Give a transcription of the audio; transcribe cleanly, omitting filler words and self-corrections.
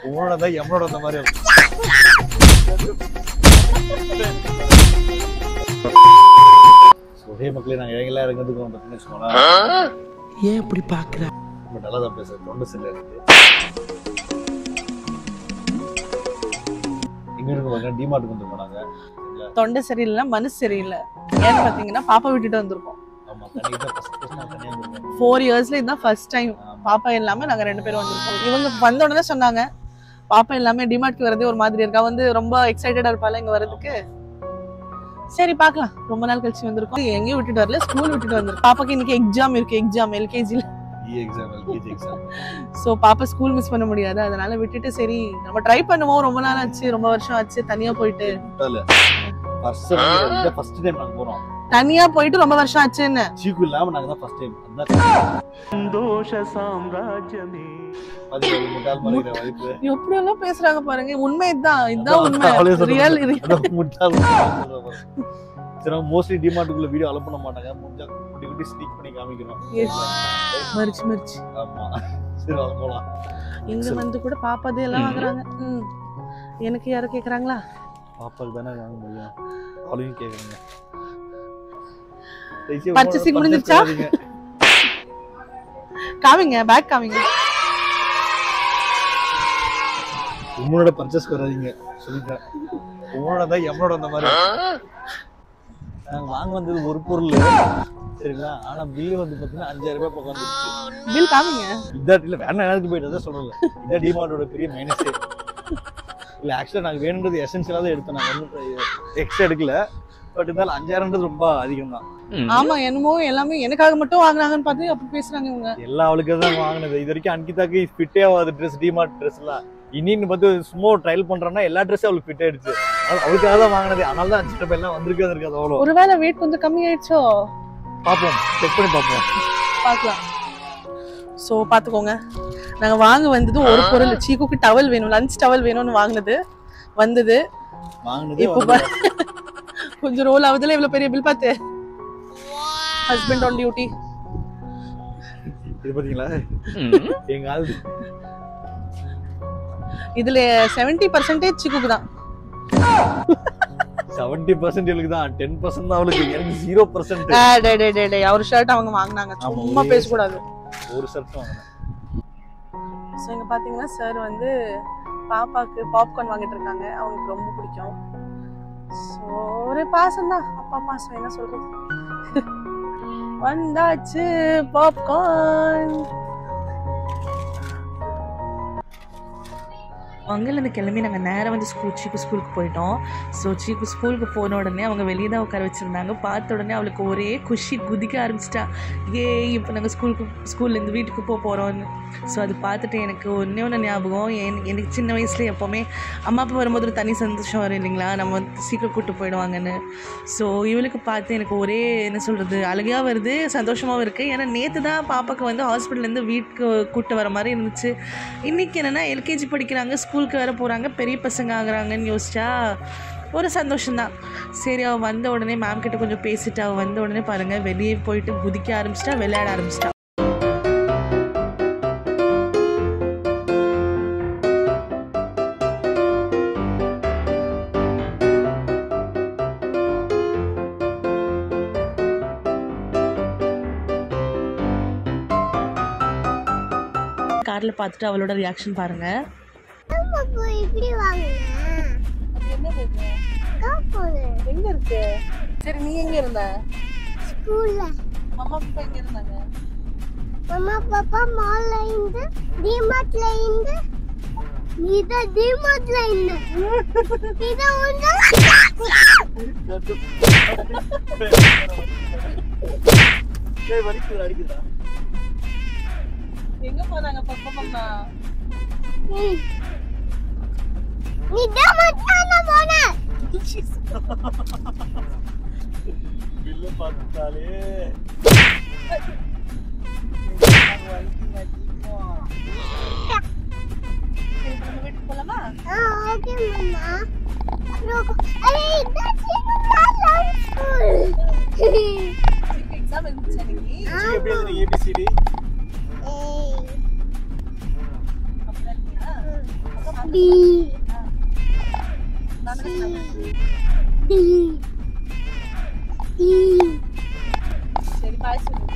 உங்களோட தான் எம்மனோட அந்த மாதிரி ஒரே மக்களே நாங்கள் எங்கெல்லாம் இறங்கிறதுக்கு பார்த்தீங்கன்னு வச்சுக்கோங்களேன். ஏன் இப்படி பார்க்குற? பட் நல்லா தான் பேசுகிறேன். தொண்டை செல்ல இருக்கு எங்க இருக்கு பார்த்தீங்கன்னா டிமார்ட்டுக்கு வந்து போனாங்க. தொண்டை சரியில்லை, மனசு சரியில்லை. ஏன்னு பார்த்தீங்கன்னா பாப்பா விட்டுட்டு வந்திருக்கோம். 4 இயர்ஸ்ல இதுதான் ஃபர்ஸ்ட் டைம் பாப்பா இல்லாம நாங்க 2 பேரும் வந்திருக்கோம். இவங்க வந்த உடனே சொன்னாங்க பாப்பா எல்லாமே டிமார்ட்க்கு வரதே ஒரு மாதிரி இருக்கா, வந்து ரொம்ப எக்ஸைட்டடா இருப்பால இங்க வரதுக்கு. சரி பார்க்கலாம், ரொம்ப நாள் கழிச்சு வந்திருக்கோம். எங்கேயும் விட்டுட்டு வரல, ஸ்கூல் விட்டுட்டு வந்திருக்கோம். பாப்பாக்கு இன்னைக்கு எக்ஸாம் இருக்கு, எக்ஸாம் எல்கேஜில. சோ பாப்பா ஸ்கூல் மிஸ் பண்ண முடியாது, அதனால விட்டுட்டு சரி நம்ம ட்ரை பண்ணுவோம். ரொம்ப நாள் ஆச்சு, ரொம்ப வருஷம் ஆச்சு தனியா போயிட்டு. தனியா போயிட்டு ரொம்ப வருஷம் ஆச்சுன்னு சீக்கு இல்லாம நாங்க தான் ஃபர்ஸ்ட் டைம். சந்தோஷ சாம்ராஜ்யமே எப்படி எல்லாம் பேசுறாங்க பாருங்க. உண்மை இதுதான் உண்மை. ரியல் மோஸ்ட்லி டிமார்ட்டுக்குள்ள வீடியோ அலோ பண்ண மாட்டாங்க. முடிஞ்சா குட்டி குட்டி ஸ்னீக் பண்ணி காமிக்கிறோம். மரிச்சு ஆமா சரி வாங்க போலாம். இங்க வந்து கூட பாப்பாதே எல்லாம் வாங்குறாங்க. எனக்கு யாரும் கேக்குறாங்களா? பாப்பாக்கு தானே வாங்க முடியும், அவளையும் கேக்குறாங்க. பர்ச்சேசிங் முடிஞ்சிருச்சா? காமிங்க, பேக் காமிங்க. உங்களோட பர்ச்சேஸ்க்கு வராதீங்க சொல்லிட்டேன். உங்களோட தான் எம்மனோட அந்த மாதிரி. நாங்க வாங்க வந்தது ஒரு பொருள் சரிங்களா, ஆனா பில்லு வந்து பாத்தீங்கன்னா 5000 ரூபாய் பக்கம் வந்துருச்சு. பில் காமிங்க. இதான் இல்ல வேணா எனக்கு போயிட்டு தான் சொல்றேன். இதான் டிமார்ட்டோட பெரிய மைனஸ். இல்ல ஆக்சுவலா நாங்க வேணுன்றது எசென்சியலா தான் எடுத்தோம், நாங்க ஒன்றும் எக்ஸ்ட்ரா எடுக்கல. பட் இருந்தாலும் 5000ன்றது ரொம்ப அதிகம் தான். ஆமா என்னமோ எல்லாமே எனக்காக மட்டும் வாங்குறாங்கன்னு பார்த்து அப்படி பேசுறாங்க இவங்க. எல்லா அவளுக்கு தான் வாங்கினது. இது வரைக்கும் அன்கிதாக்கு ஃபிட்டே ஆகாது ட்ரெஸ், டிமார்ட் ட்ரெஸ் எல்லாம். இன்னின்னு பார்த்து சும்மா ட்ரையல் பண்றோம்னா எல்லா ட்ரெஸ்ஸும் அவளுக்கு ஃபிட் ஆயிடுச்சு. அவளுக்காக தான் வாங்கினது, அதனால தான் 5 எல்லாம் வந்திருக்காது இருக்காது. அவ்வளோ ஒருவேளை வெயிட் கொஞ்சம் கம்மி ஆயிடுச்சோ, பாப்போம், செக் பண்ணி பாப்போம், பார்க்கலாம். ஸோ பார்த்துக்கோங்க, நாங்கள் வாங்க வந்தது ஒரு பொருள். சீக்குக்கு டவல் வேணும், லஞ்ச் டவல் வேணும்னு வாங்கினது வந்தது. இப்போ கொஞ்சம் ரோல் ஆகுதுல, இவ்வளோ பெரிய பில் பார்த்து. Husband on duty. இது பாத்தீங்களா எங்க ஆள். இதுல 70% சீக்குக்கு தான். 70% இவளுக்கு தான், 10% தான் அவளுக்கு. எனக்கு 0%. அவர் ஷர்ட் அவங்க வாங்கினாங்க, சும்மா பேசக்கூடாது. ஒரு ஷர்ட் வாங்கினேன். ஸோ இங்க பாத்தீங்கன்னா சார் வந்து பாப்பாக்கு பாப்கார்ன் வாங்கிட்டு இருக்காங்க, அவங்களுக்கு ரொம்ப பிடிக்கும். ஸோ ஒரு பாசம் தான், அப்பா பாசம், என்ன சொல்றது. வந்தாச்சு பாப்கார்ன். அங்கேருந்து கிளம்பி நாங்கள் நேராக வந்து ஸ்கூலுக்கு போயிட்டோம். ஸோ சீக்கு ஸ்கூலுக்கு போன உடனே அவங்க வெளியே தான் உட்கார வச்சுருந்தாங்க. பார்த்த உடனே அவளுக்கு ஒரே குஷி, குதிக்க ஆரம்பிச்சிட்டா. இப்போ நாங்கள் ஸ்கூல்லேருந்து வீட்டுக்கு போகிறோன்னு. ஸோ அது பார்த்துட்டு எனக்கு ஒன்று ஞாபகம். எனக்கு சின்ன வயசுல எப்போவுமே அம்மா அப்பா வரும்போது ஒரு தனி சந்தோஷம் வரும் இல்லைங்களா, நம்ம வந்து சீக்கிரம் கூப்பிட்டு போயிடுவாங்கன்னு. ஸோ இவளுக்கு பார்த்து எனக்கு ஒரே என்ன சொல்கிறது, அழுகையாக வருது, சந்தோஷமாகவும் இருக்குது. ஏன்னா நேற்று தான் பாப்பாவுக்கு வந்து ஹாஸ்பிட்டல்லேருந்து வீட்டுக்கு கூப்பிட்டு வர மாதிரி இருந்துச்சு. இன்றைக்கி என்னென்னா எல்கேஜி படிக்கிறாங்க, ஸ்கூலுக்கு வேறு போகிறாங்க, பெரிய பசங்க ஆகுறாங்கன்னு யோசிச்சா ஒரு சந்தோஷம்தான். சரி அவள் வந்த உடனே மேம் கிட்ட கொஞ்சம் பேசிட்டு, அவள் வந்த உடனே பாருங்கள் வெளியே போயிட்டு குதிக்க ஆரம்பிச்சிட்டா, விளையாட ஆரம்பிச்சிட்டா. கார்ல பார்த்துட்டு அவளோட ரியாக்ஷன் பாருங்க. எங்க இருக்கு? சரி நீ எங்க இருந்த? ஸ்கூல்ல. அம்மா அப்பா எங்க இருந்தாங்க? அம்மா அப்பா மால்ல இருந்து, டிமார்ட்ல இருந்து. நீதா டிமார்ட்ல இருந்து. நீதா ஒண்ணு. டேய் வலிக்குது, அடிக்குதா? எங்க போறாங்க பாப்பா அம்மா? நீ டிமார்ட்ல போன. பில்ல பார்த்தாலே வீட்டுக்கு போலாமா? ஓகே மாமா. Array that's school. எக்ஸாம் இருந்துச்சு இன்னைக்கு. எப்படி எழுதுன ABCD? அப்படியா? டி டி சரி பாய் சொல்லு